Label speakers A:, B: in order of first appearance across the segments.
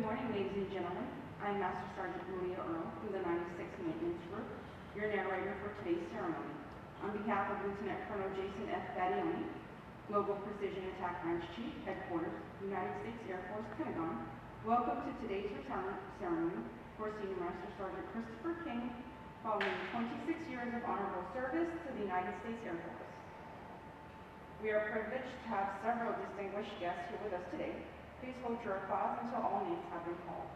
A: morning, ladies and gentlemen. I'm Master Sergeant Maria Earl from the 96th Maintenance Group, your narrator for today's ceremony. On behalf of Lieutenant Colonel Jason F. Battioni, Mobile Precision Attack Ranch Chief, Headquarters, United States Air Force, Pentagon, welcome to today's retirement ceremony for Senior Master Sergeant Christopher King, following 26 years of honorable service to the United States Air Force. We are privileged to have several distinguished guests here with us today. Please hold your applause until all names have been called.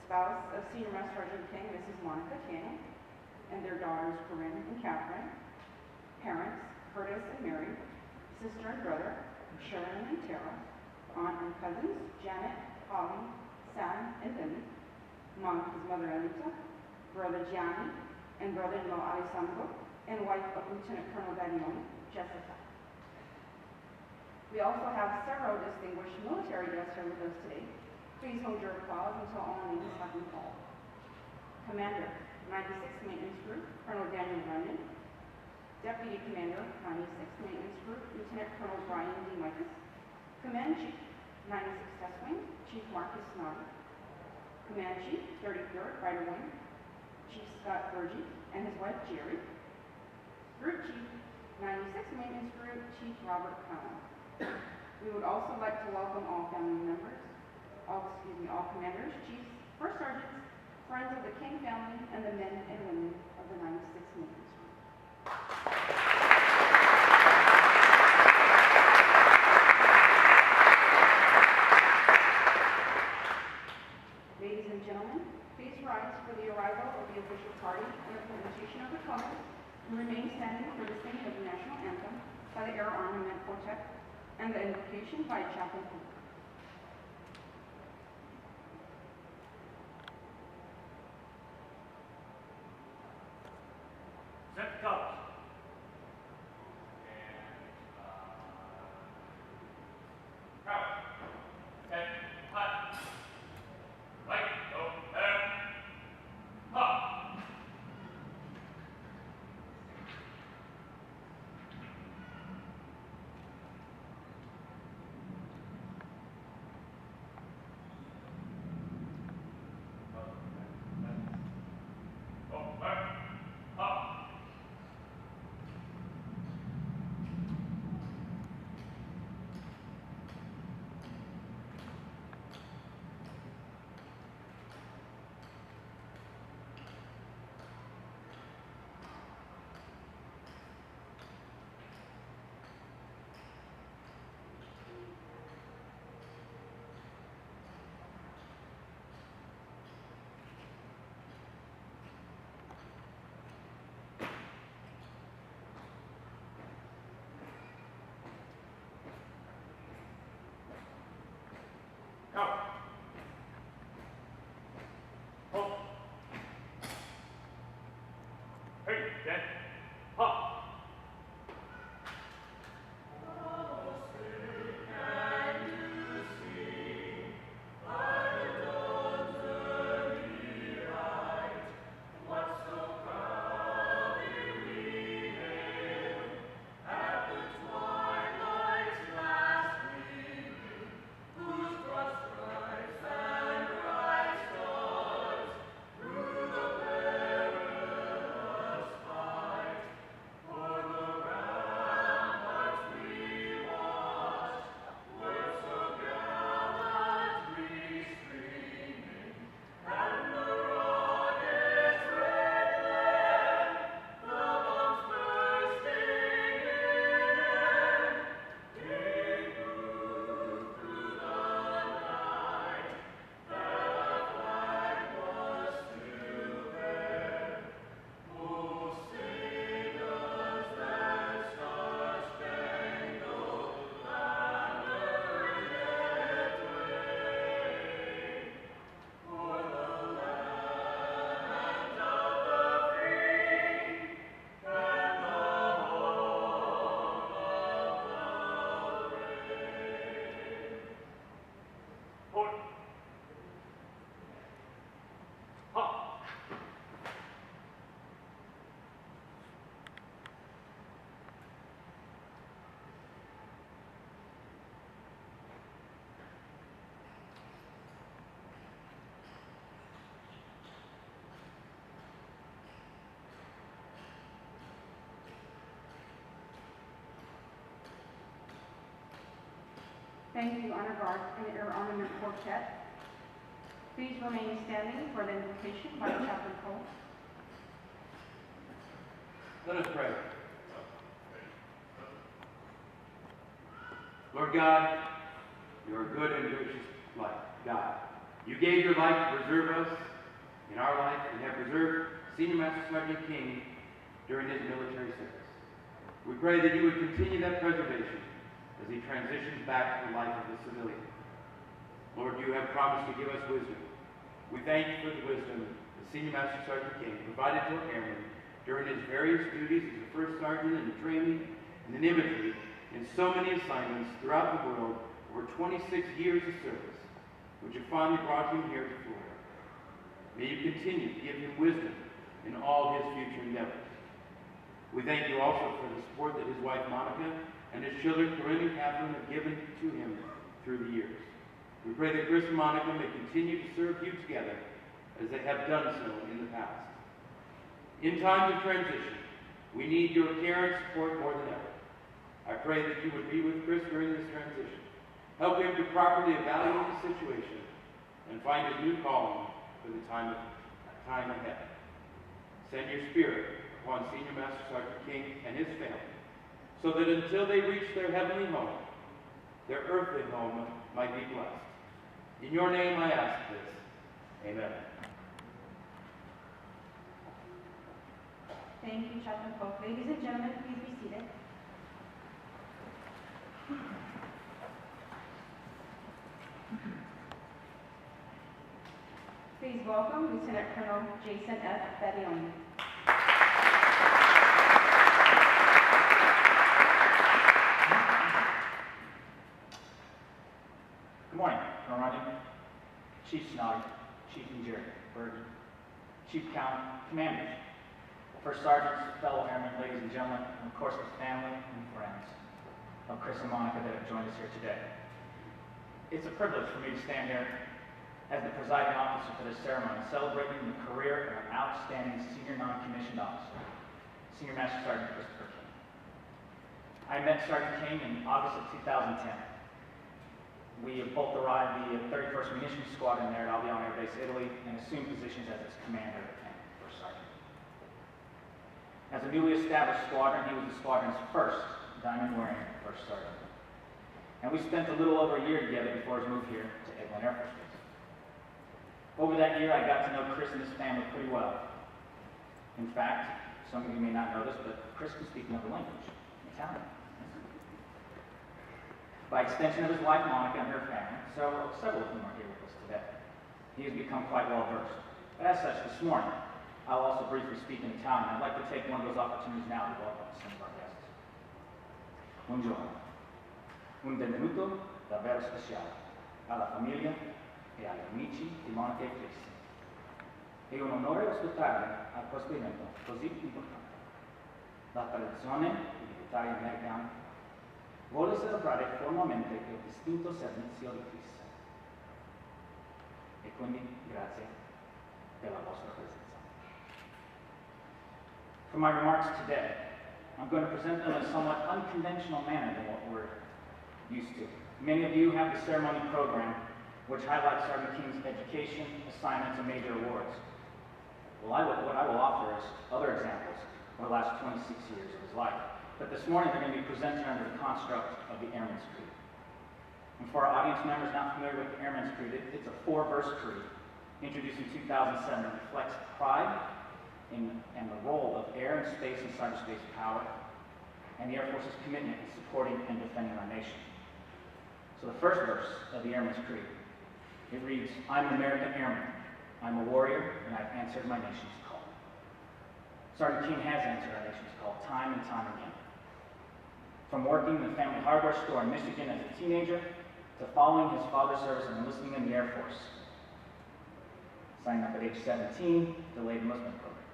A: Spouse of Senior Master Sergeant King, Mrs. Monica King, and their daughters Corinne and Catherine. Parents, Curtis and Mary. Sister and brother, Sharon and Tara. Aunt and cousins, Janet, Holly, Sam, and Lily. Monica's mother, Anita. Brother Gianni, and brother-in-law Alessandro, and wife of Lieutenant Colonel Battioni, Jessica. We also have several distinguished military guests here with us today. Please hold your applause until all names have been called. Commander, 96th Maintenance Group, Colonel Daniel Runyon. Deputy Commander, 96th Maintenance Group, Lieutenant Colonel Brian D. Micus. Command Chief, 96th Test Wing, Chief Marcus Snyder. Command Chief, 33rd Fighter Wing, Chief Scott Burgee and his wife Jerry. Group Chief, 96th Maintenance Group, Chief Robert Cowan. We would also like to welcome all family members, all commanders, chiefs, first sergeants, friends of the King family, and the men and women of the 96th Maintenance Group. Ladies and gentlemen, please rise for the arrival of the official party and the presentation of the colors, and remain standing for the singing of the national anthem by the Air Armament Quartet and the invocation by Chaplain Hooper.
B: Set the colors.
A: Thank you, Honor Guard and Air Armament Quartet. Please remain standing for the invocation by Chaplain Cole.
B: Let us pray. Lord God, you are good and gracious life. God, you gave your life to preserve us in our life and have preserved Senior Master Sergeant King during his military service. We pray that you would continue that preservation as he transitions back to the life of the civilian. Lord, you have promised to give us wisdom. We thank you for the wisdom that Senior Master Sergeant King provided to our airmen during his various duties as a first sergeant in the training and in infantry in so many assignments throughout the world over 26 years of service, which have finally brought him here to Florida. May you continue to give him wisdom in all his future endeavors. We thank you also for the support that his wife Monica and his children Corinne and Catherine have given to him through the years. We pray that Chris and Monica may continue to serve you together as they have done so in the past. In times of transition, we need your care and support more than ever. I pray that you would be with Chris during this transition. Help him to properly evaluate the situation and find his new calling for the time ahead. Send your spirit upon Senior Master Sergeant King and his family, so that until they reach their heavenly home, their earthly home might be blessed. In your name I ask this. Amen.
A: Thank you, Chaplain Polk. Ladies and gentlemen, please be seated. Please welcome Lieutenant Colonel Jason F. Battioni.
C: Good morning, Colonel Runyon, Chief Snoddy, Chief Jerry, Bergen, Chief Count, Commanders, First Sergeants, fellow airmen, ladies and gentlemen, and of course the family and friends of Chris and Monica that have joined us here today. It's a privilege for me to stand here as the presiding officer for this ceremony, celebrating the career of an outstanding senior non-commissioned officer, Senior Master Sergeant Christopher King. I met Sergeant King in August of 2010. We have both arrived the 31st Munitions Squadron there at Albion Air Base, Italy, and assumed positions as its commander and first sergeant. As a newly established squadron, he was the squadron's first diamond-wearing first sergeant. And we spent a little over a year together before his move here to Eglin Air Force Base. Over that year, I got to know Chris and his family pretty well. In fact, some of you may not know this, but Chris can speak another language, Italian. By extension of his wife, Monica, and her family, several of whom are here with us today. He has become quite well versed. But as such, this morning, I'll also briefly speak in Italian. I'd like to take one of those opportunities now to welcome some of our guests. Buongiorno. Un benvenuto davvero speciale alla famiglia e agli amici di Monica e Chris. È un onore ospitarli a questo evento così importante. La tradizione militare americana vuole celebrare formalmente il distinto servizio di Chris. E quindi grazie per la vostra presenza. For my remarks today, I'm going to present them in a somewhat unconventional manner than what we're used to. Many of you have the ceremony program, which highlights Sergeant King's education, assignments, and major awards. What I will offer is other examples of the last 26 years of his life. But this morning they're going to be presented under the construct of the Airman's Creed. And for our audience members not familiar with the Airman's Creed, it's a 4-verse creed introduced in 2007 that reflects pride in the role of air and space and cyberspace power, and the Air Force's commitment in supporting and defending our nation. So the first verse of the Airman's Creed, it reads, I'm an American airman. I'm a warrior, and I've answered my nation's call. Sergeant King has answered our nation's call time and time again. From working in the family hardware store in Michigan as a teenager, to following his father's service and enlisting in the Air Force. Signing up at age 17, delayed enlistment program.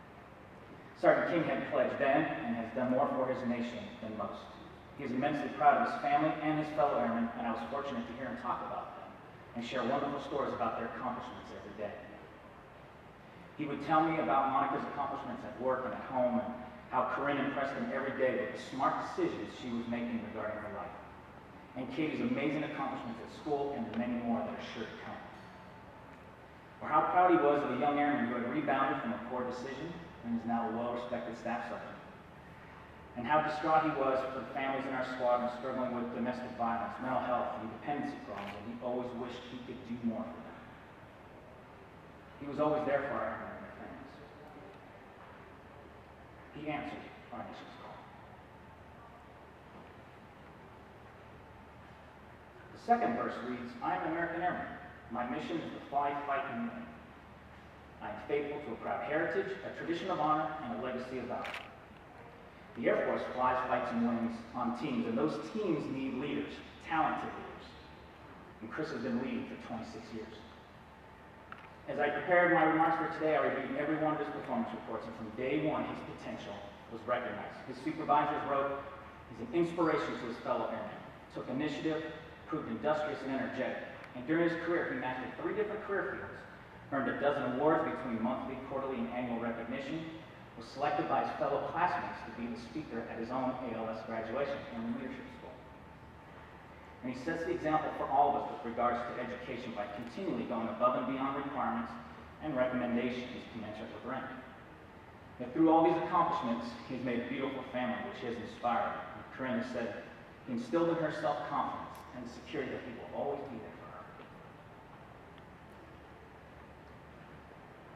C: Sergeant King had pledged then and has done more for his nation than most. He is immensely proud of his family and his fellow airmen, and I was fortunate to hear him talk about them and share wonderful stories about their accomplishments every day. He would tell me about Monica's accomplishments at work and at home, and how Corinne impressed him every day with the smart decisions she was making regarding her life. and Katie's amazing accomplishments at school, and the many more that are sure to come. Or how proud he was of a young airman who had rebounded from a poor decision and is now a well-respected staff sergeant. And how distraught he was for the families in our squadron struggling with domestic violence, mental health, and dependency problems, and he always wished he could do more for them. He was always there for our airmen and their families. He answered our nation's call. The second verse reads, I am an American airman. My mission is to fly, fight, and win. I am faithful to a proud heritage, a tradition of honor, and a legacy of valor. The Air Force flies, fights, and wins on teams, and those teams need leaders, talented leaders. And Chris has been leading for 26 years. As I prepared my remarks for today, I reviewed every one of his performance reports, and from day one, his potential was recognized. His supervisors wrote, he's an inspiration to his fellow airmen, took initiative, proved industrious and energetic, and during his career, he mastered 3 different career fields, earned a dozen awards between monthly, quarterly, and annual recognition, was selected by his fellow classmates to be the speaker at his own ALS graduation and leadership school. And he sets the example for all of us with regards to education by continually going above and beyond requirements and recommendations commensurate with rank. And through all these accomplishments, he's made a beautiful family, which has inspired. And Corinne has said, he instilled in her self-confidence and the security that he will always be there for her.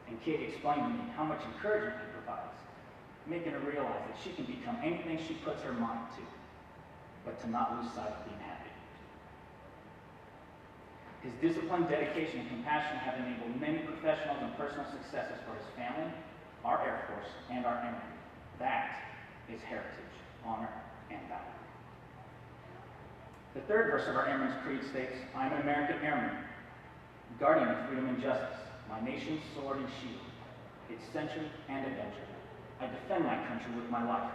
C: And Katie explained to me how much encouragement he provides, making her realize that she can become anything she puts her mind to, but to not lose sight of being happy. His discipline, dedication, and compassion have enabled many professional and personal successes for his family, our Air Force, and our airmen. That is heritage, honor, and valor. The third verse of our Airman's Creed states, I am an American airman, guardian of freedom and justice, my nation's sword and shield, its century and adventure. I defend my country with my life.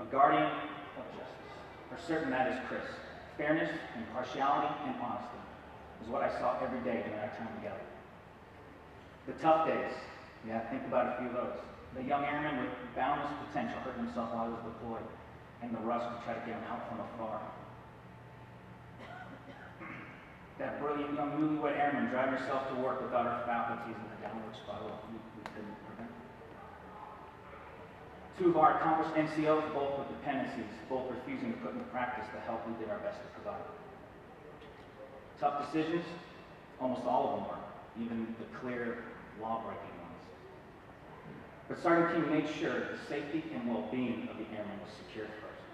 C: A guardian of justice. For certain that is Chris. Fairness, impartiality, and honesty is what I saw every day during our time together. The tough days, think about a few of those. The young airman with boundless potential hurt himself while he was deployed, and the rush to try to get him help from afar. That brilliant young newlywed airman driving herself to work without her faculties in the downward spiral we couldn't prevent. 2 of our accomplished NCOs, both with dependencies, both refusing to put into practice the help we did our best to provide. Tough decisions, almost all of them were, even the clear, law-breaking ones. But Sergeant King made sure the safety and well-being of the airmen was secured first.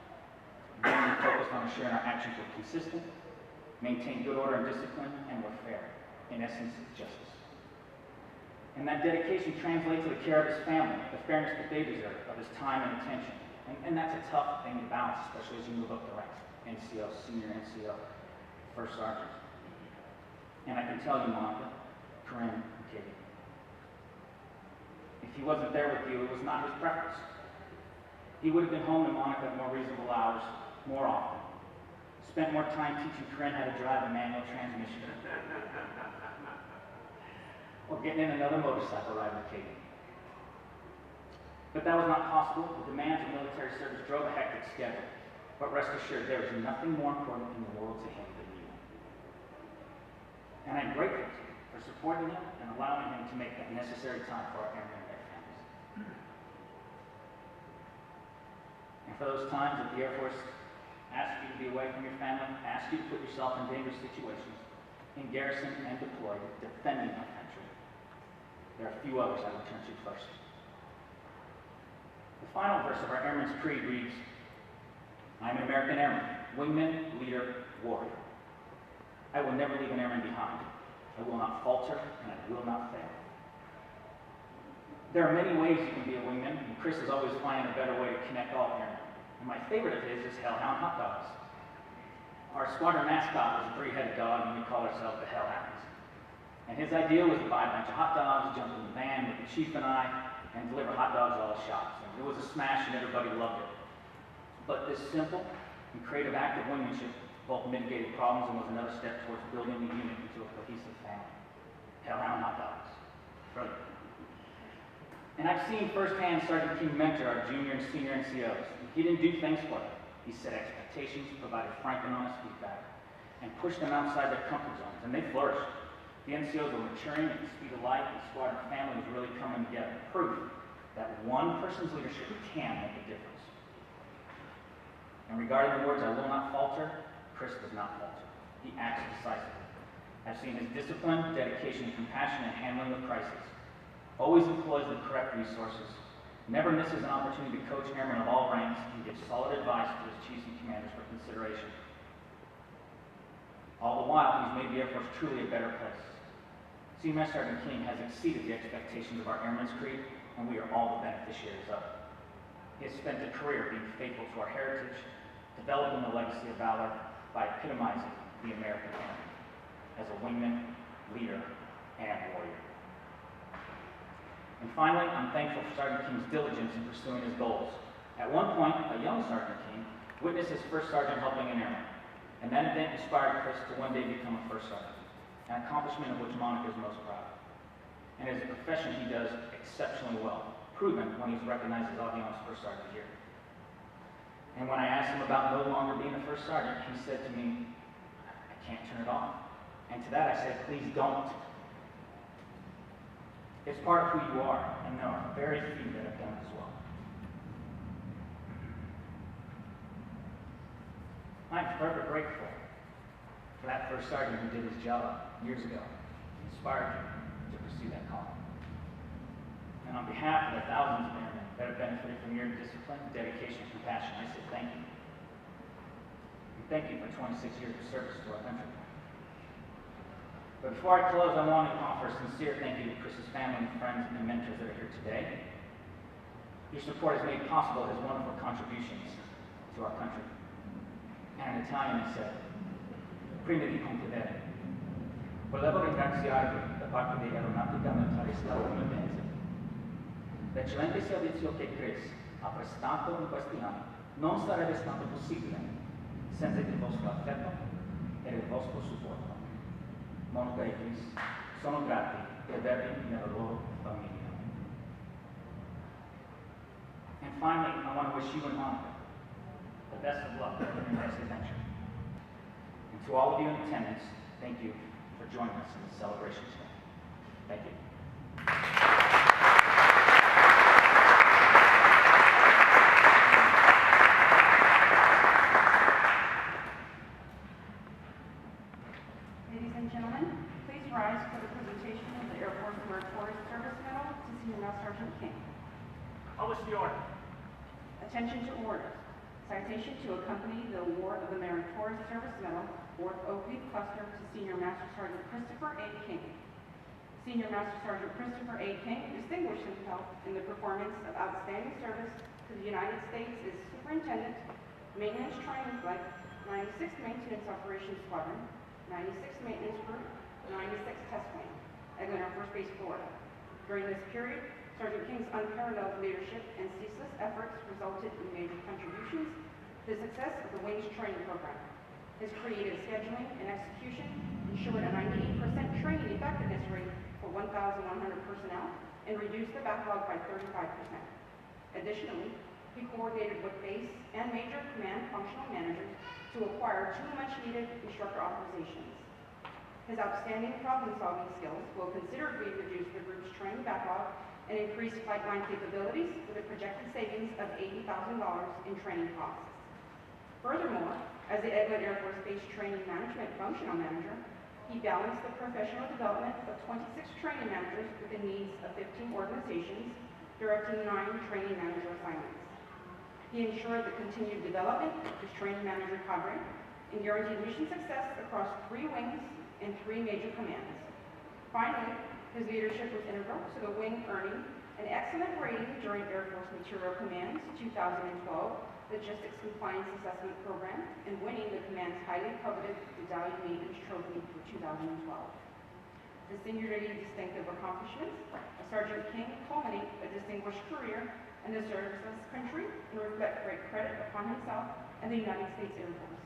C: Then we focused on ensuring our actions were consistent, maintained good order and discipline, and were fair. In essence, justice. And that dedication translates to the care of his family, the fairness that they deserve, of his time and attention. And that's a tough thing to balance, especially as you move up the ranks. NCO, senior NCO, first sergeant. And I can tell you, Monica, Corinne, and Katie, if he wasn't there with you, it was not his preference. He would have been home to Monica at more reasonable hours, more often. Spent more time teaching Corinne how to drive a manual transmission. Or getting in another motorcycle ride with Katie. But that was not possible. The demands of military service drove a hectic schedule. But rest assured, there is nothing more important in the world to him than you. And I'm grateful to you for supporting him and allowing him to make that necessary time for our airmen and their families. And for those times that the Air Force asked you to be away from your family, asked you to put yourself in dangerous situations, in garrison and deployed, defending our country, there are a few others I will turn to first. The final verse of our Airman's Creed reads, I am an American airman, wingman, leader, warrior. I will never leave an airman behind. I will not falter, and I will not fail. There are many ways you can be a wingman, and Chris is always finding a better way to connect all airmen. And my favorite of his is Hellhound Hot Dogs. Our squadron mascot was a 3-headed dog, and we call ourselves the Hellhounds. And his idea was to buy a bunch of hot dogs, jump in the van with the chief and I, and deliver hot dogs to all the shops. And it was a smash, and everybody loved it. But this simple and creative act of wingmanship both mitigated problems and was another step towards building the unit into a cohesive family. Hellhound Hot Dogs. Brilliant. And I've seen firsthand Sergeant King mentor our junior and senior NCOs. He didn't do things for them. He set expectations, provided frank and honest feedback, and pushed them outside their comfort zones, and they flourished. The NCOs were maturing at the speed of light, and the squadron family was really coming together, proof that one person's leadership can make a difference. And regarding the words, "I will not falter," Chris does not falter. He acts decisively. I've seen his discipline, dedication, and compassion in handling the crisis. Always employs the correct resources, never misses an opportunity to coach airmen of all ranks, and gives solid advice to his chiefs and commanders for consideration. All the while, he's made the Air Force truly a better place. Senior Master Sergeant King has exceeded the expectations of our Airmen's Creed, and we are all the beneficiaries of it. He has spent a career being faithful to our heritage, developing the legacy of valor by epitomizing the American airman as a wingman, leader, and warrior. And finally, I'm thankful for Sergeant King's diligence in pursuing his goals. At one point, a young Sergeant King witnessed his first sergeant helping an airman, and that event inspired Chris to one day become a first sergeant, an accomplishment of which Monica is most proud. And as a profession, he does exceptionally well, proven when he's recognized as Avian's first sergeant here. And when I asked him about no longer being a first sergeant, he said to me, "I can't turn it off." And to that I said, "Please don't." It's part of who you are, and there are very few that have done it as well. I'm forever grateful for that first sergeant who did his job years ago, inspired you to pursue that calling. And on behalf of the thousands of airmen that have benefited from your discipline, dedication, and compassion, I say thank you. And thank you for 26 years of service to our country. But before I close, I want to offer a sincere thank you to Chris's family and friends and mentors that are here today. Your support has made possible his wonderful contributions to our country. And in Italian it said, "Prima di concludere, volevo ringraziarvi da parte di Aeronautica Militare Statunitense. L'eccellente servizio che Chris ha prestato in questi anni non sarebbe stato possibile senza il vostro affetto e il vostro supporto. Monica e Chris sono grati di avervi nella loro famiglia." And finally, I want to wish you and Monica the best of luck in your next adventure. And to all of you in attendance, thank you for joining us in this celebration today. Thank you.
A: Ladies and gentlemen, please rise for the presentation of the Air Force Meritorious Service Medal to Senior Master Sergeant King.
C: Publish the order.
A: Attention to order. Citation to accompany the award of the Meritorious Service Medal, 4th Oak Leaf Cluster, to Senior Master Sergeant Christopher A. King. Senior Master Sergeant Christopher A. King distinguished himself in the performance of outstanding service to the United States as Superintendent, Maintenance Training Flight, 96th Maintenance Operations Squadron, 96th Maintenance Group, 96th Test Wing, Eglin Air Force Base, Florida. During this period, Sergeant King's unparalleled leadership and ceaseless efforts resulted in major contributions to the success of the Wings training program. His creative scheduling and execution ensured a 98% training effectiveness rate for 1,100 personnel and reduced the backlog by 35%. Additionally, he coordinated with base and major command functional managers to acquire 2 much-needed instructor authorizations. His outstanding problem-solving skills will considerably reduce the group's training backlog and increase flight line capabilities with a projected savings of $80,000 in training costs. Furthermore, as the Eglin Air Force Base Training Management Functional Manager, he balanced the professional development of 26 training managers with the needs of 15 organizations, directing 9 training manager assignments. He ensured the continued development of his training manager cadre and guaranteed mission success across 3 wings and 3 major commands. Finally, his leadership was integral to the wing earning an excellent rating during Air Force Material Command's 2012 Logistics Compliance Assessment Program and winning the command's highly coveted Medallion Maintenance Trophy for 2012. The singularly distinctive accomplishments of Sergeant King culminate a distinguished career in the service of his country and reflect great credit upon himself and the United States Air Force.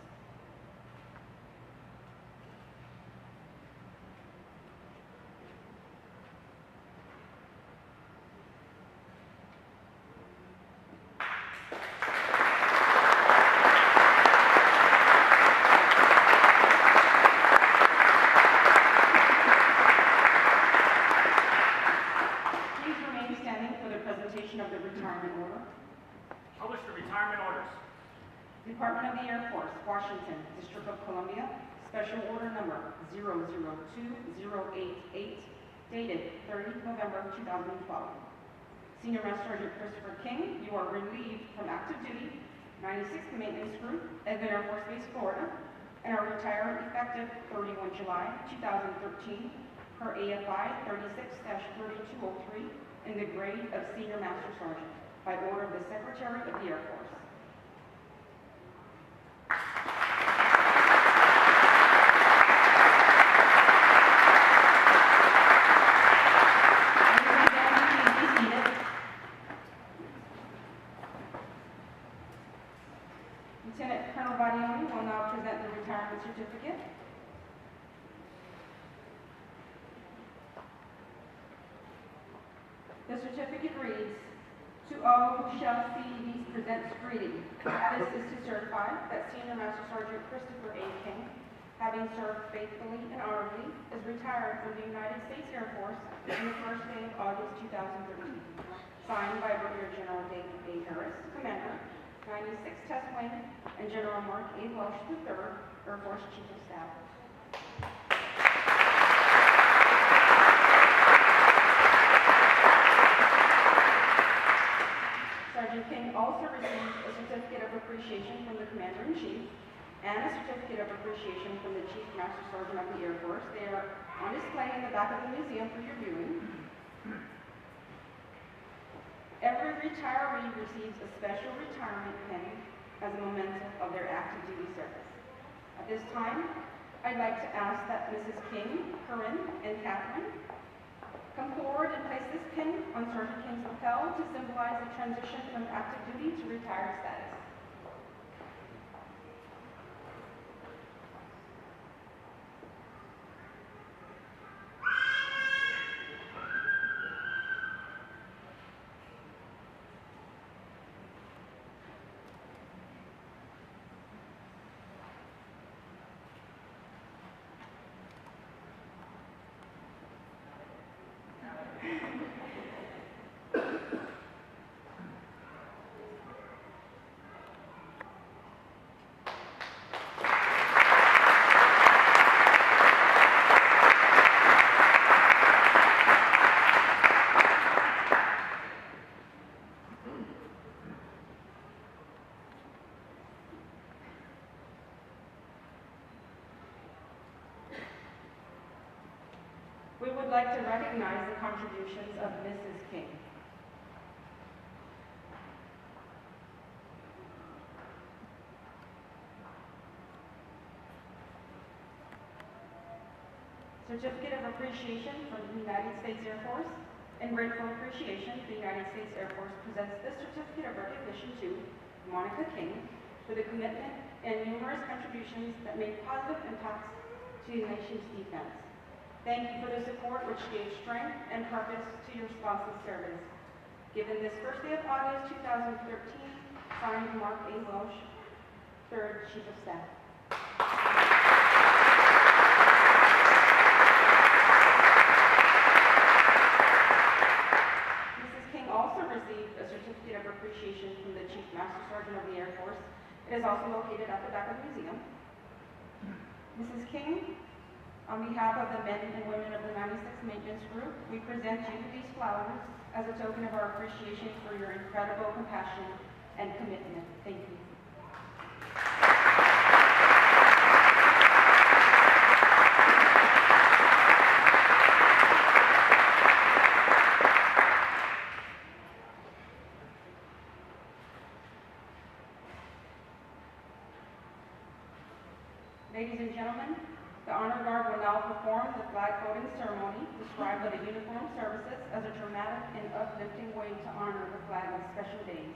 A: Department of the Air Force, Washington, District of Columbia, Special Order Number 002088, dated 30 November 2012. Senior Master Sergeant Christopher King, you are relieved from active duty, 96th Maintenance Group, Edmond Air Force Base, Florida, and are retired effective 31 July 2013 per AFI 36-3203 in the grade of Senior Master Sergeant by order of the Secretary of the Air Force. Lieutenant Colonel Badioni will now present the retirement certificate. The certificate reads, "To all who shall see these presents greeting. This is to certify that Senior Master Sergeant Christopher A. King, having served faithfully and honorably, is retired from the United States Air Force on the first day of August 2013. Signed by Brigadier General David A. Harris, Commander, 96th Test Wing, and General Mark A. Welsh III, Air Force Chief of Staff." Sergeant King also received a certificate of appreciation from the Commander-in-Chief and a certificate of appreciation from the Chief Master Sergeant of the Air Force. They are on display in the back of the museum for your viewing. Every retiree receives a special retirement pin as a memento of their active duty service. At this time, I'd like to ask that Mrs. King, Corinne, and Catherine come forward and place this pin on Sergeant King's lapel to symbolize the transition from active duty to retired status. We would like to recognize the contributions of Mrs. King. Certificate of Appreciation from the United States Air Force. In grateful appreciation, the United States Air Force presents this certificate of recognition to Monica King for the commitment and numerous contributions that made positive impacts to the nation's defense. Thank you for the support which gave strength and purpose to your spouse's service. Given this first day of August 2013, signed Mark A. Welsh, 3rd Chief of Staff. Mrs. King also received a certificate of appreciation from the Chief Master Sergeant of the Air Force. It is also located at the back of the museum. Mrs. King, on behalf of the men and women of the 96th Maintenance Group, we present you these flowers as a token of our appreciation for your incredible compassion and commitment. Thank you. Ladies and gentlemen, the Honor Guard will now perform the flag floating ceremony described by the Uniformed Services as a dramatic and uplifting way to honor the flag on special days,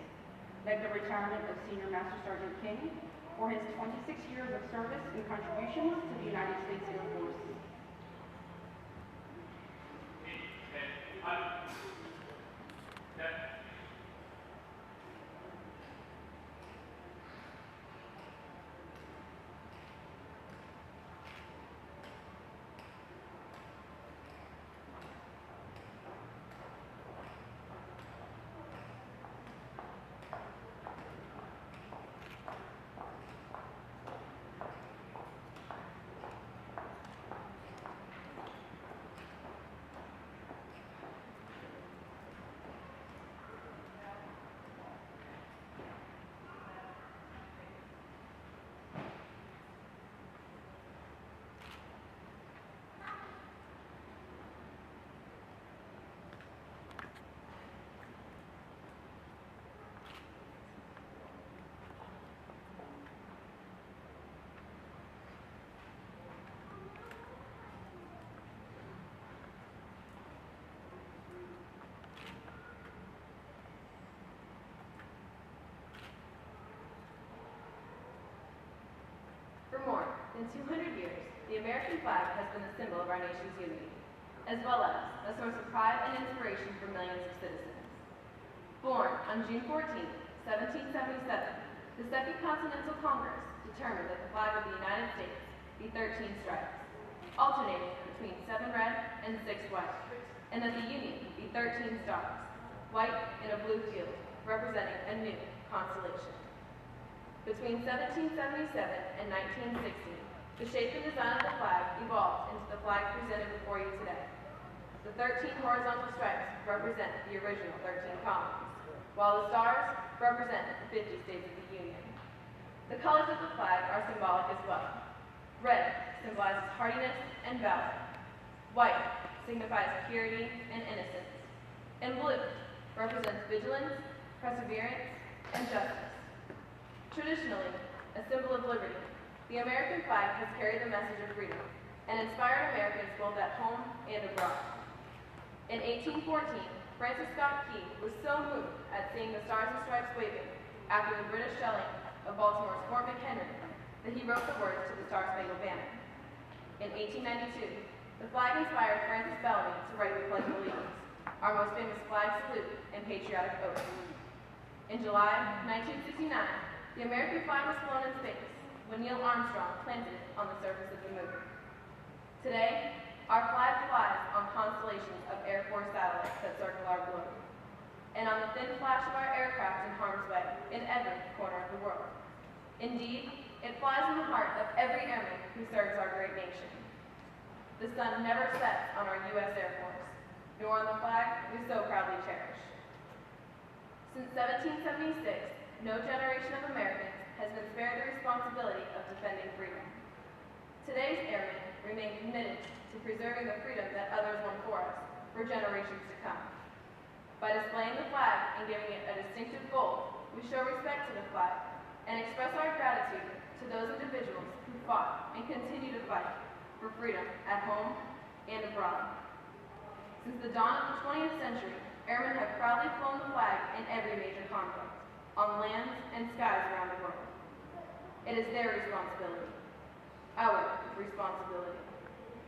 A: like the retirement of Senior Master Sergeant King for his 26 years of service and contributions to the United States Air Force.
D: than 200 years, the American flag has been a symbol of our nation's unity, as well as a source of pride and inspiration for millions of citizens. Born on June 14, 1777, the Second Continental Congress determined that the flag of the United States be 13 stripes, alternating between 7 red and 6 white, and that the Union be 13 stars, white in a blue field, representing a new constellation. Between 1777 and 1960, the shape and design of the flag evolved into the flag presented before you today. The 13 horizontal stripes represent the original 13 colonies, while the stars represent the 50 states of the Union. The colors of the flag are symbolic as well. Red symbolizes hardiness and valor. White signifies purity and innocence. And blue represents vigilance, perseverance, and justice. Traditionally, a symbol of liberty, the American flag has carried the message of freedom and inspired Americans both at home and abroad. In 1814, Francis Scott Key was so moved at seeing the stars and stripes waving after the British shelling of Baltimore's Fort McHenry that he wrote the words to the Star-Spangled Banner. In 1892, the flag inspired Francis Bellamy to write the Pledge of Allegiance, our most famous flag salute and patriotic oath. In July 1969, the American flag was flown in space when Neil Armstrong planted it on the surface of the moon. Today, our flag flies on constellations of Air Force satellites that circle our globe, and on the thin flash of our aircraft in harm's way in every corner of the world. Indeed, it flies in the heart of every airman who serves our great nation. The sun never sets on our U.S. Air Force, nor on the flag we so proudly cherish. Since 1776, no generation of Americans has been spared the responsibility of defending freedom. Today's airmen remain committed to preserving the freedom that others won for us for generations to come. By displaying the flag and giving it a distinctive gold, we show respect to the flag and express our gratitude to those individuals who fought and continue to fight for freedom at home and abroad. Since the dawn of the 20th century, airmen have proudly flown the flag in every major conflict, on lands and skies around the world. It is their responsibility, our responsibility,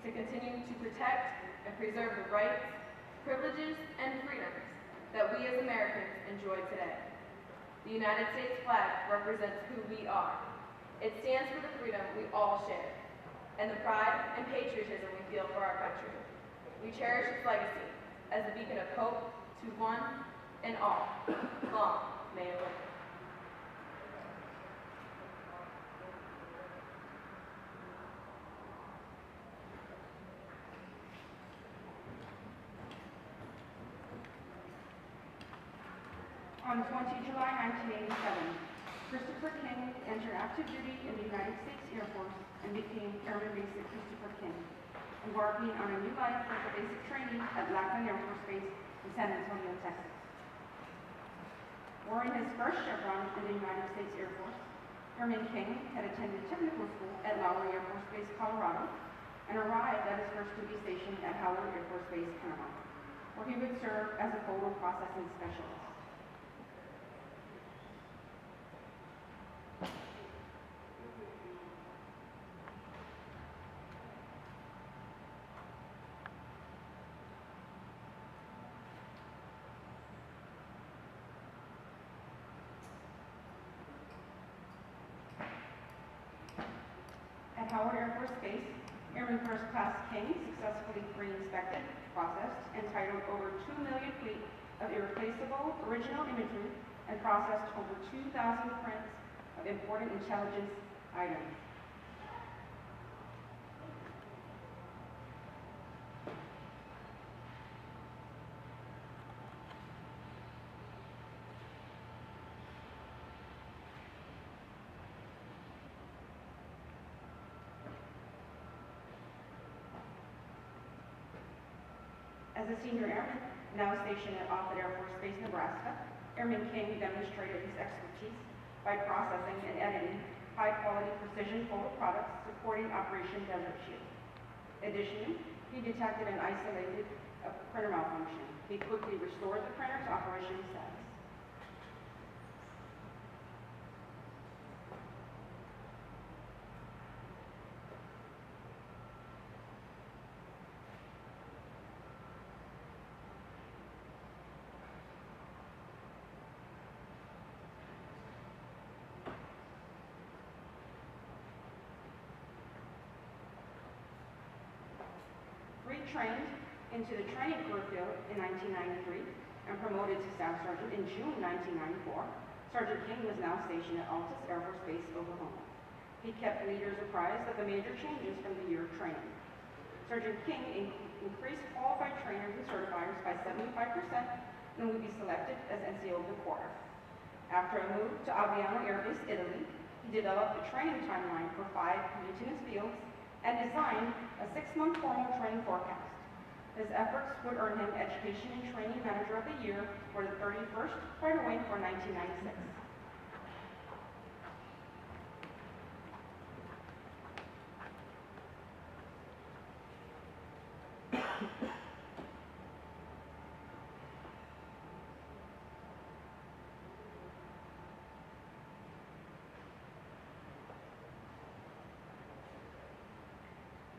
D: to continue to protect and preserve the rights, privileges, and freedoms that we as Americans enjoy today. The United States flag represents who we are. It stands for the freedom we all share, and the pride and patriotism we feel for our country. We cherish its legacy as a beacon of hope to one and all. Long may it live.
A: On 20 July 1987, Christopher King entered active duty in the United States Air Force and became Airman Basic Christopher King, embarking on a new life for basic training at Lackland Air Force Base in San Antonio, Texas. Wearing his first chevron in the United States Air Force, Airman King had attended technical school at Lowry Air Force Base, Colorado, and arrived at his first duty station at Howard Air Force Base, Panama, where he would serve as a photo processing specialist. At Howard Air Force Base, Airman First Class King successfully pre-inspected, processed, and titled over 2 million feet of irreplaceable original imagery and processed over 2,000 prints of important intelligence items. As a senior airman, now stationed at Offutt Air Force Base, Nebraska, Airman King demonstrated his expertise by processing and editing high-quality precision photo products supporting Operation Desert Shield. Additionally, he detected and isolated a printer malfunction. He quickly restored the printer's operation status. trained into the training career field in 1993 and promoted to Staff Sergeant in June 1994, Sergeant King was now stationed at Altus Air Force Base, Oklahoma. He kept leaders apprised of the major changes from the year of training. Sergeant King increased qualified trainers and certifiers by 75% and will be selected as NCO of the quarter. After a move to Aviano Air Base, Italy, he developed a training timeline for 5 maintenance fields and designed a 6-month formal training forecast. His efforts would earn him Education and Training Manager of the Year for the 31st Fighter Wing for 1996.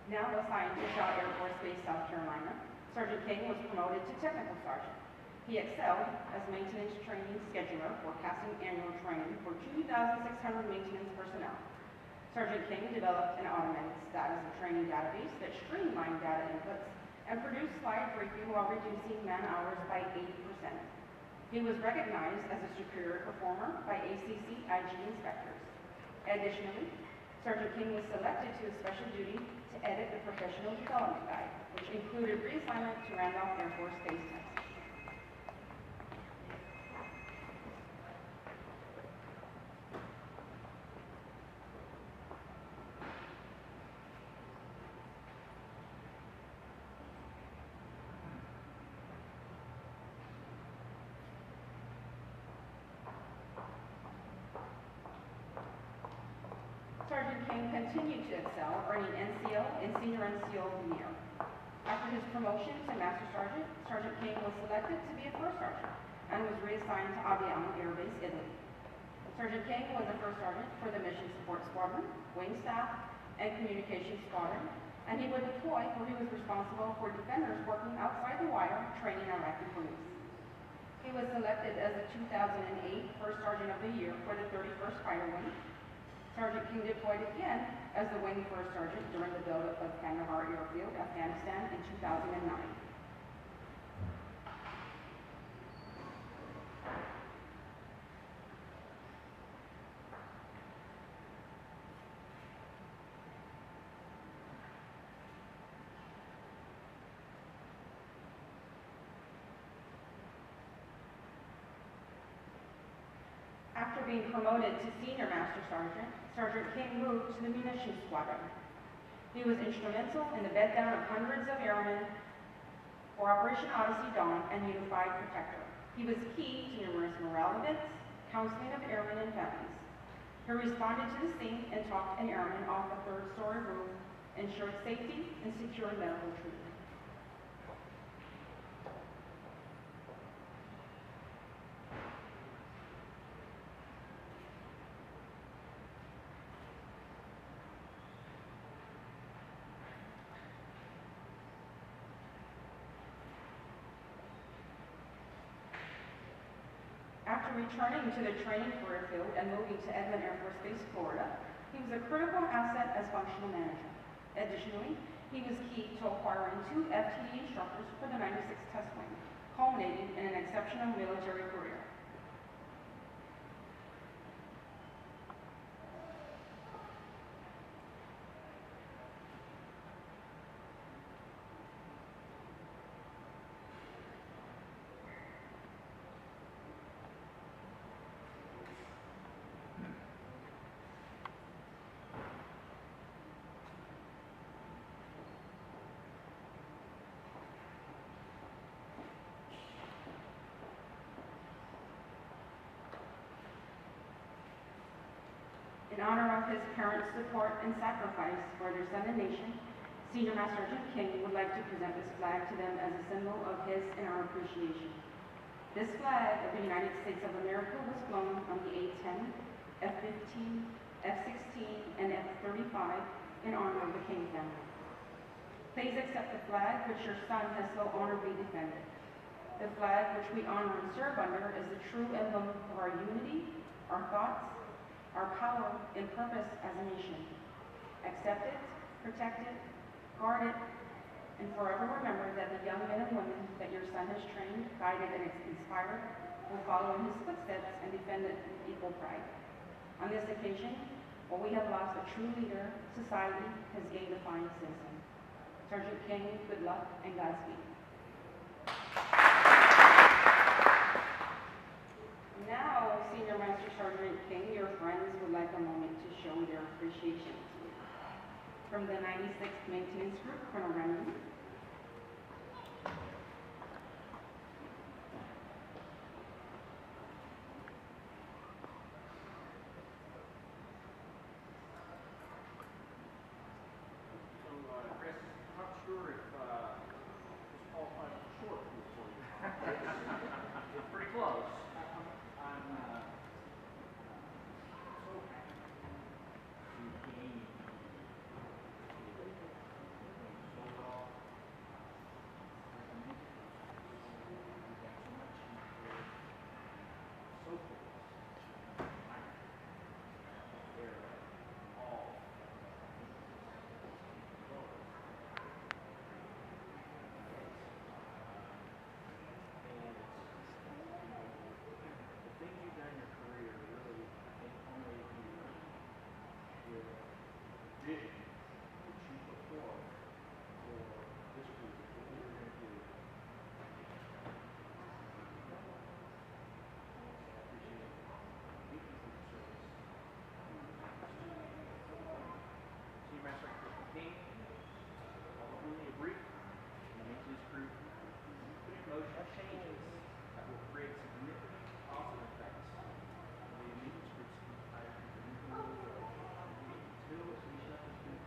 A: Now assigned to Shaw Air Force Base, South Carolina, Sergeant King was promoted to Technical Sergeant. He excelled as maintenance training scheduler, forecasting annual training for 2,600 maintenance personnel. Sergeant King developed an automated status and training database that streamlined data inputs and produced slide briefing while reducing man-hours by 80%. He was recognized as a superior performer by ACC IG inspectors. Additionally, Sergeant King was selected to a special duty to edit the Professional Development Guide, which included reassignment to Randolph Air Force Base, Texas. Sergeant King continued to excel, earning NCO and Senior NCO of the Year. After his promotion to Master Sergeant, Sergeant King was selected to be a First Sergeant and was reassigned to Aviano Air Base, Italy. Sergeant King was a First Sergeant for the Mission Support Squadron, Wing Staff, and Communications Squadron, and he would deploy where he was responsible for defenders working outside the wire, training Iraqi police. He was selected as the 2008 First Sergeant of the Year for the 31st Fighter Wing. Sergeant King deployed again as the Wing First Sergeant during the buildup of Kandahar Airfield, Afghanistan in 2009. After being promoted to Senior Master Sergeant, Sergeant King moved to the Munitions Squadron. He was instrumental in the bed down of hundreds of airmen for Operation Odyssey Dawn and Unified Protector. He was key to numerous morale events, counseling of airmen and families. He responded to the scene and talked an airman off a third-story roof, ensured safety and secured medical treatment. After returning to the training career field and moving to Edmond Air Force Base, Florida, he was a critical asset as functional manager. Additionally, he was key to acquiring 2 FTD instructors for the 96th Test Wing, culminating in an exceptional military career. In honor of his parents' support and sacrifice for their son and nation, Senior Master Sergeant King would like to present this flag to them as a symbol of his and our appreciation. This flag of the United States of America was flown on the A-10, F-15, F-16, and F-35 in honor of the King family. Please accept the flag which your son has so honorably defended. The flag which we honor and serve under is the true emblem of our unity, our thoughts, our power and purpose as a nation. Accept it, protect it, guard it, and forever remember that the young men and women that your son has trained, guided, and inspired will follow in his footsteps and defend it with equal pride. On this occasion, while we have lost a true leader, society has gained a fine citizen. Sergeant King, good luck and Godspeed. Now, Senior Master Sergeant King, your friends would like a moment to show their appreciation to you. From the 96th Maintenance Group, Colonel Remington.
E: Chris, I'm not sure if this qualifies as short for you. It's pretty close. I'm so happy to gain so well. So cool. They're all the things you've done in your career really, I think, only you with vision that you put forth for this group, what we were going to do. I appreciate you for the service. Senior Master Sergeant King, only a brief, and the maintenance group putting in motion changes that will create significant positive effects on the maintenance group's entire until it's reached up this group.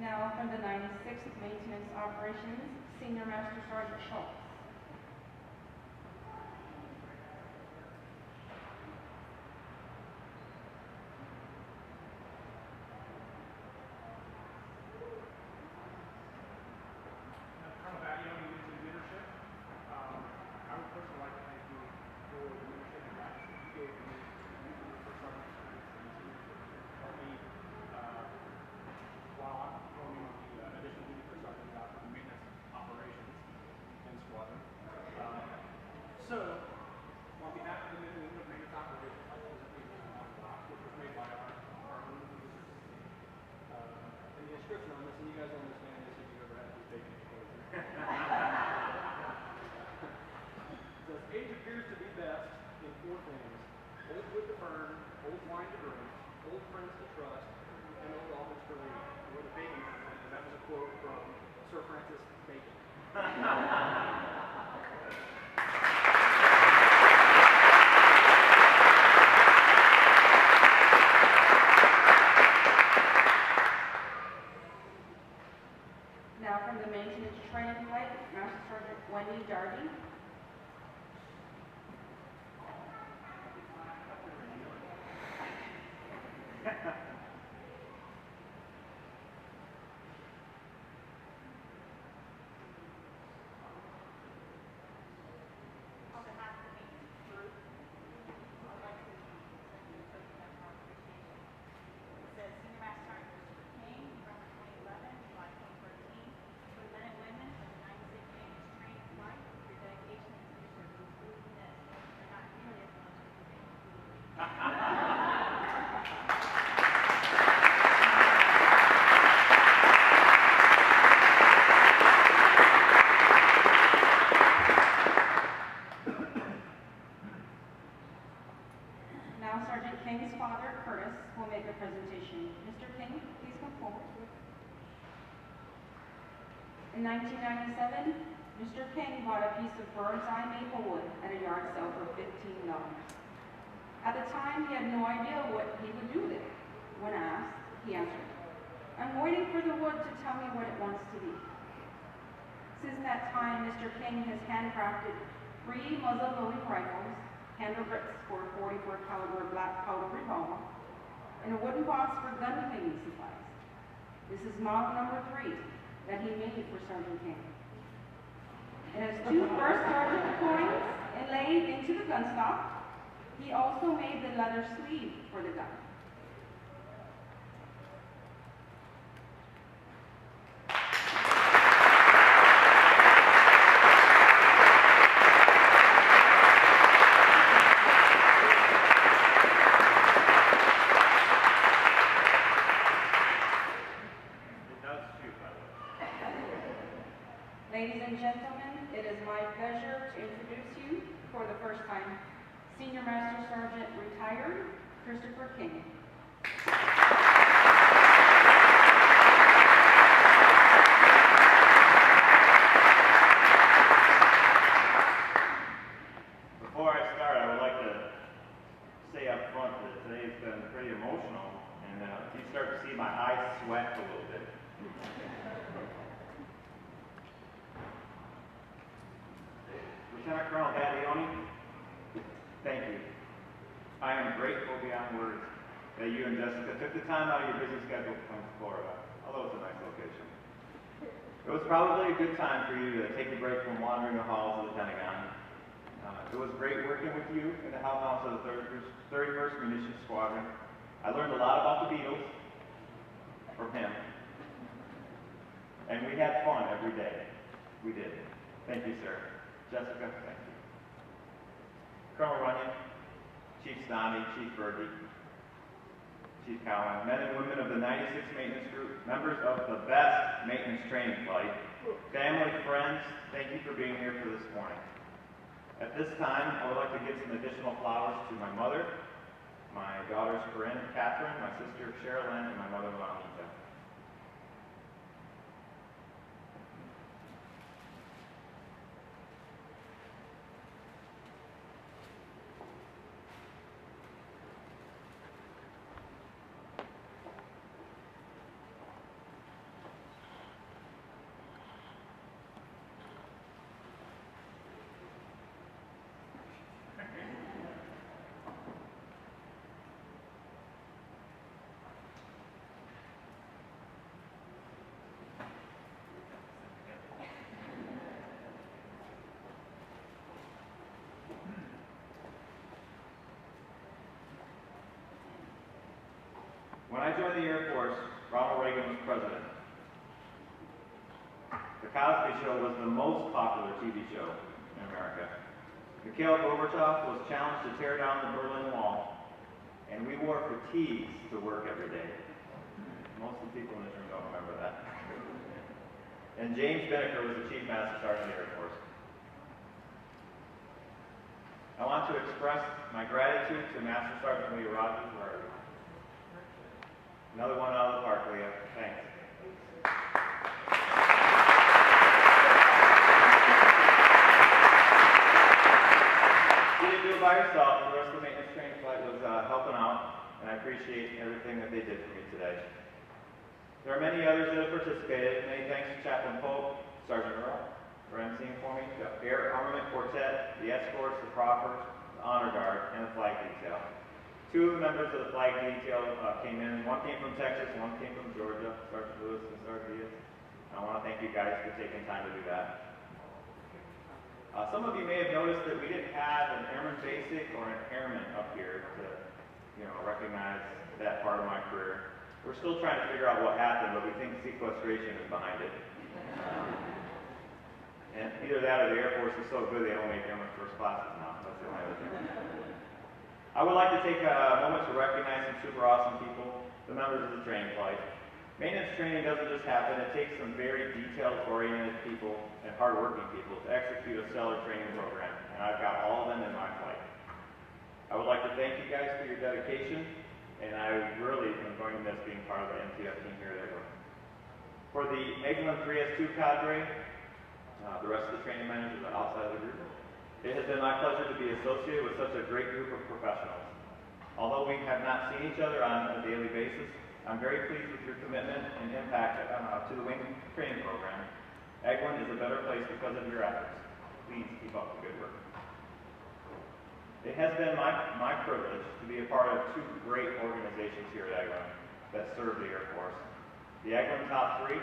A: Now, from the 96th Maintenance Operations, Senior Master Sergeant Schultz.
E: Colonel Batty, on your leadership, I would personally like to thank you for the leadership and guidance that you gave me for the first sergeant experience and to help me while I'm performing the additional duty for sergeant job for maintenance operations and squadron. So, on behalf of the men and women of maintenance operations, I present you this box, which was made by our own research team. And the inscription on this, and you guys will understand this if you've ever had to do bacon exposure. It says, age appears to be best in four things: old wood to burn, old wine to drink, old friends to trust, and old office to lead. Where the bacon comes in, and that was a quote from Sir Francis Bacon.
A: Now, from the Maintenance Training Flight, Master Sergeant Wendy Darby.
F: On behalf of the maintenance group, I'd like to thank you for our appreciation. It says Senior Master Sergeant Christopher King, November 2011, July 2013, for the men and women of the 96th Maintenance Training Flight, your dedication and leadership is truly missed. They're not nearly as much as you think.
A: Now, Sergeant King's father, Curtis, will make a presentation. Mr. King, please come forward. In 1997, Mr. King bought a piece of bird's eye maple wood at a yard sale for $15. At the time, he had no idea what he would do with it. When asked, he answered, "I'm waiting for the wood to tell me what it wants to be." Since that time, Mr. King has handcrafted 3 muzzle-loading rifles, handle grips for a .44 caliber black powder revolver, and a wooden box for gun cleaning supplies. This is model number 3 that he made for Sergeant King. It has 2 first sergeant coins inlaid into the gun stock. He also made the leather sleeve for the gun. Ladies and gentlemen, it is my pleasure to introduce you for the first time, Senior Master Sergeant Retired Christopher King.
G: Before I start, I would like to say up front that today's been pretty emotional, and you start to see my eyes sweat a little bit. Lieutenant Colonel Battioni, thank you. I am grateful beyond words that you and Jessica took the time out of your busy schedule to come to Florida, although it's a nice location. It was probably a good time for you to take a break from wandering the halls of the Pentagon. It was great working with you in the House of the 31st Munitions Squadron. I learned a lot about the Beatles from him. And we had fun every day. We did. Thank you, sir. Jessica, thank you. Colonel Runyon, Chief Stoney, Chief Berge, Chief Cowan, men and women of the 96 Maintenance Group, members of the best maintenance training flight, family, friends, thank you for being here for this morning. At this time, I would like to give some additional flowers to my mother, my daughters Corinne and Catherine, my sister Sherilyn, and my mother-in-law Anita. When I joined the Air Force, Ronald Reagan was president. The Cosby Show was the most popular TV show in America. Mikhail Gorbachev was challenged to tear down the Berlin Wall, and we wore fatigues to work every day. Most of the people in this room don't remember that. And James Binnicker was the Chief Master Sergeant of the Air Force. I want to express my gratitude to Master Sergeant Leah Rogers for our another one out of the park, Leah. Thanks. You didn't do it by yourself. The rest of the maintenance training flight was helping out, and I appreciate everything that they did for me today. There are many others that have participated. Many thanks to Chaplain Pope, Sergeant Earl, for emceeing for me, the Air Armament Quartet, the escorts, the proffers, the honor guard, and the flag detail. 2 members of the flag detail came in. One came from Texas, one came from Georgia, Sergeant Lewis and Sergeant Diaz. I want to thank you guys for taking time to do that. Some of you may have noticed that we didn't have an Airman Basic or an Airman up here to, recognize that part of my career. We're still trying to figure out what happened, but we think sequestration is behind it. And either that or the Air Force is so good they don't make Airman first classes now. That's the only other thing. I would like to take a moment to recognize some super awesome people, the members of the training flight. Maintenance training doesn't just happen. It takes some very detail-oriented people and hard-working people to execute a stellar training program, and I've got all of them in my flight. I would like to thank you guys for your dedication, and I really am going to miss being part of the MTF team here at Eglin. For the Eglin 3S2 cadre, the rest of the training managers are outside of the group. It has been my pleasure to be associated with such a great group of professionals. Although we have not seen each other on a daily basis, I'm very pleased with your commitment and impact to the wing training program. Eglin is a better place because of your efforts. Please keep up the good work. It has been my privilege to be a part of 2 great organizations here at Eglin that serve the Air Force. the Eglin Top 3,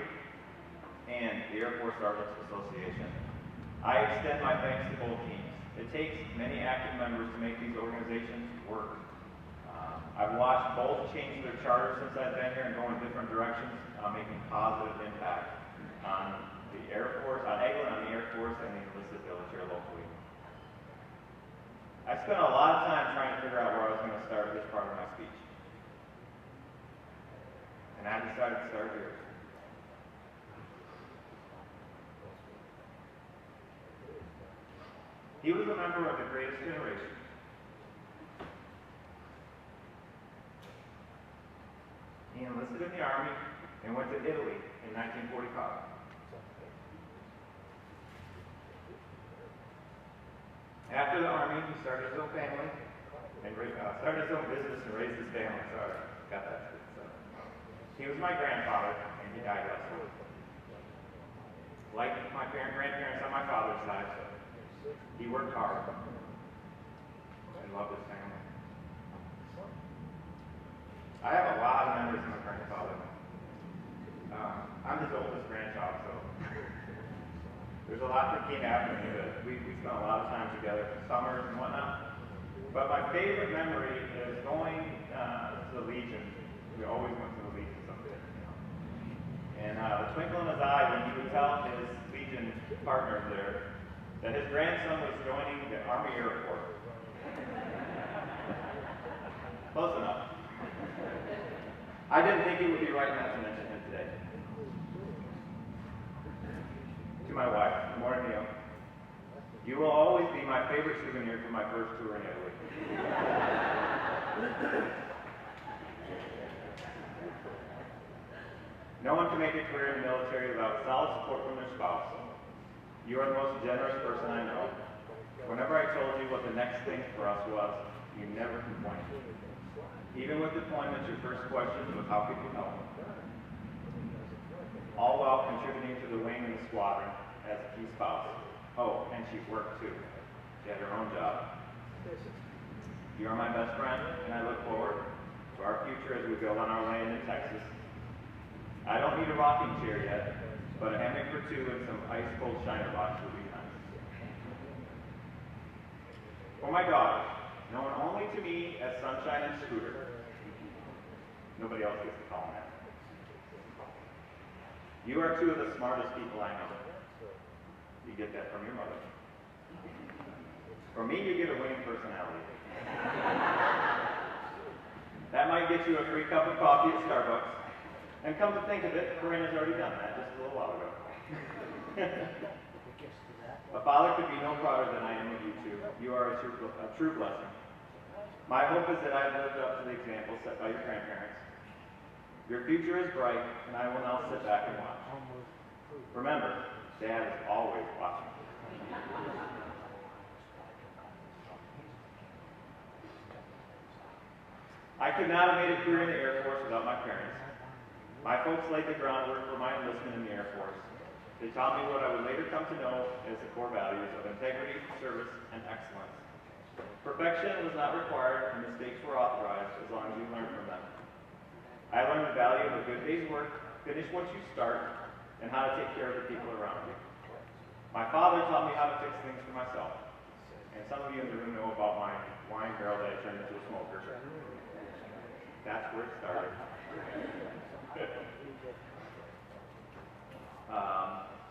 G: and the Air Force Sergeants Association. I extend my thanks to both teams. It takes many active members to make these organizations work. I've watched both change their charters since I've been here and go in different directions, making positive impact on the Air Force, on Eglin, on the Air Force, and the enlisted village here locally. I spent a lot of time trying to figure out where I was going to start this part of my speech. And I decided to start here. He was a member of the greatest generation. He enlisted in the Army and went to Italy in 1945. After the Army, he started his own family and started his own business and raised his family. Sorry, got that. So, he was my grandfather, and he died last week. Like my grandparents on my father's side, he worked hard and loved his family. I have a lot of memories of my grandfather. I'm his oldest grandchild, so there's a lot that came after me that we spent a lot of time together, summers and whatnot. But my favorite memory is going to the Legion. We always went to the Legion someday. And the twinkle in his eye when he would tell his Legion partners there that his grandson was joining the Army Air Force. Close enough. I didn't think it would be right not to mention him today. To my wife, good morning, Neil. You will always be my favorite souvenir from my first tour in Italy. No one can make a career in the military without solid support from their spouse. You are the most generous person I know. Whenever I told you what the next thing for us was, you never complained. Even with deployments, your first question was how could you help? All while contributing to the wing and the squadron as a key spouse. Oh, and she worked too. She had her own job. You are my best friend, and I look forward to our future as we build on our land in Texas. I don't need a rocking chair yet, but a hammock for two and some ice-cold Shiner box would be nice. For my daughter, known only to me as Sunshine and Scooter. Nobody else gets to call them that. You are two of the smartest people I know. You get that from your mother. From me, you get a winning personality. That might get you a free cup of coffee at Starbucks. And come to think of it, Corinne has already done that just a little while ago. A father could be no prouder than I am of you two. You are a true blessing. My hope is that I have lived up to the example set by your grandparents. Your future is bright, and I will now sit back and watch. Remember, Dad is always watching. I could not have made a career in the Air Force without my parents. My folks laid the groundwork for my enlistment in the Air Force. They taught me what I would later come to know as the core values of integrity, service, and excellence. Perfection was not required, and mistakes were authorized as long as you learned from them. I learned the value of a good day's work, finish what you start, and how to take care of the people around you. My father taught me how to fix things for myself. And some of you in the room know about my wine barrel that I turned into a smoker. That's where it started.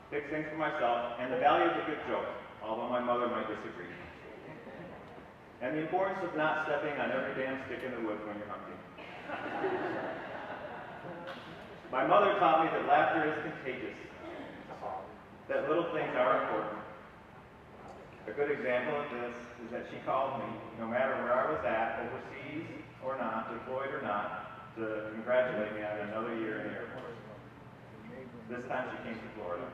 G: Fix things for myself, and the value of a good joke, although my mother might disagree. And the importance of not stepping on every damn stick in the woods when you're hunting. My mother taught me that laughter is contagious, that little things are important. A good example of this is that she called me, no matter where I was at, overseas or not, deployed or not, to congratulate me on another year in the Air Force. This time she came to Florida.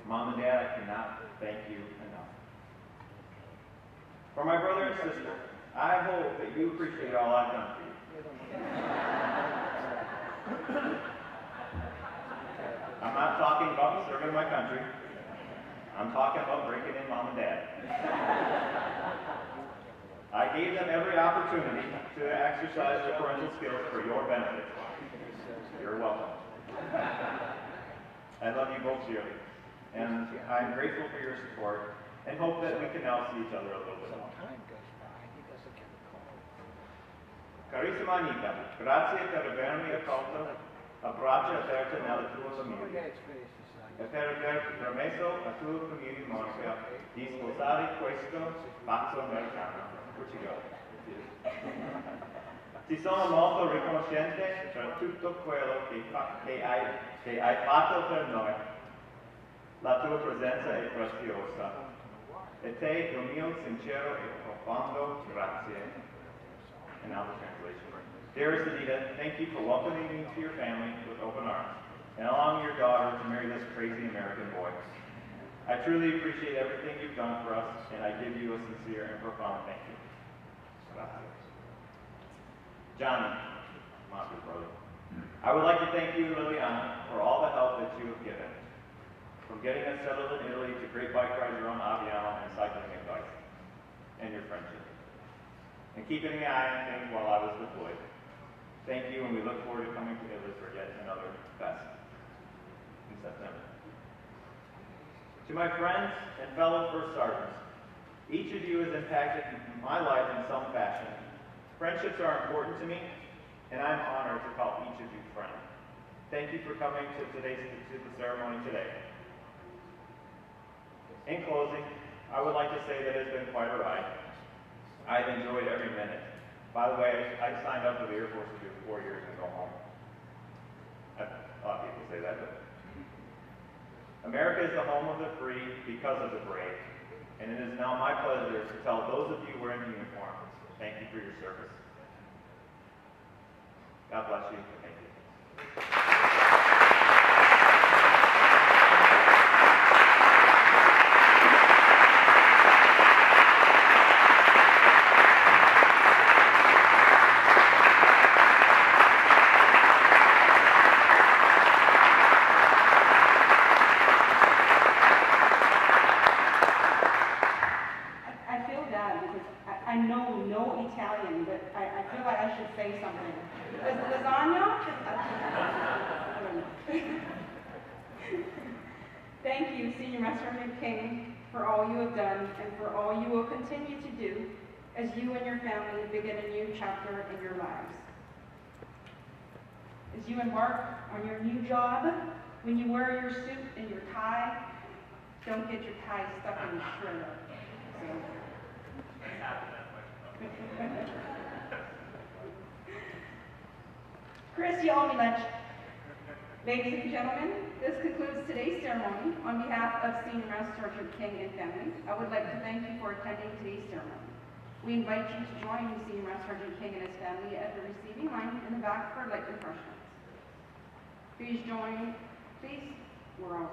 G: Mom and Dad, I cannot thank you enough. For my brother and sister, I hope that you appreciate all I've done for you. I'm not talking about serving my country. I'm talking about breaking in Mom and Dad. I gave them every opportunity to exercise their parental skills for your benefit. You're welcome. I love you both dearly, and I'm grateful for your support and hope that we can now see each other a little bit more. Carissima Anita, grazie per avermi accolto a braccia aperte nella tua famiglia e per aver permesso a tua famiglia Monica di sposare questo pazzo americano. Ti sono molto riconoscente per tutto quello che hai fatto per noi. La tua presenza è preziosa. E te il mio sincero e profondo grazie. Another translation. Dearest Anita, thank you for welcoming me to your family with open arms and allowing your daughter to marry this crazy American boy. I truly appreciate everything you've done for us, and I give you a sincere and profound thank you. Gracias. Johnny, Monty's brother. I would like to thank you, Liliana, for all the help that you have given, from getting us settled in Italy to great bike rides around Aviano and cycling advice, and your friendship, and keeping an eye on things while I was deployed. Thank you, and we look forward to coming to Italy for yet another fest in September. To my friends and fellow First Sergeants, each of you has impacted my life in some fashion. Friendships are important to me, and I'm honored to call each of you friend. Thank you for coming to the ceremony today. In closing, I would like to say that it's been quite a ride. I've enjoyed every minute. By the way, I signed up for the Air Force to do 4 years and go home. A lot of people say that, but America is the home of the free because of the brave. And it is now my pleasure to tell those of you wearing uniform, thank you for your service. God bless you, and thank you.
A: I know no Italian, but I feel like I should say something. Lasagna? I don't know. Thank you, Senior Master Sergeant King, for all you have done and for all you will continue to do as you and your family begin a new chapter in your lives. As you embark on your new job, when you wear your suit and your tie, don't get your tie stuck in the shredder. Chris Yalmilich. Ladies and gentlemen, this concludes today's ceremony. On behalf of Senior Master Sergeant King and family, I would like to thank you for attending today's ceremony. We invite you to join Senior Master Sergeant King and his family at the receiving line in the back for light refreshments. Please join, please, we're all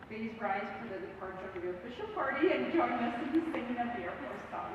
A: please rise for the departure of your official party and join us in the singing of the Air Force song.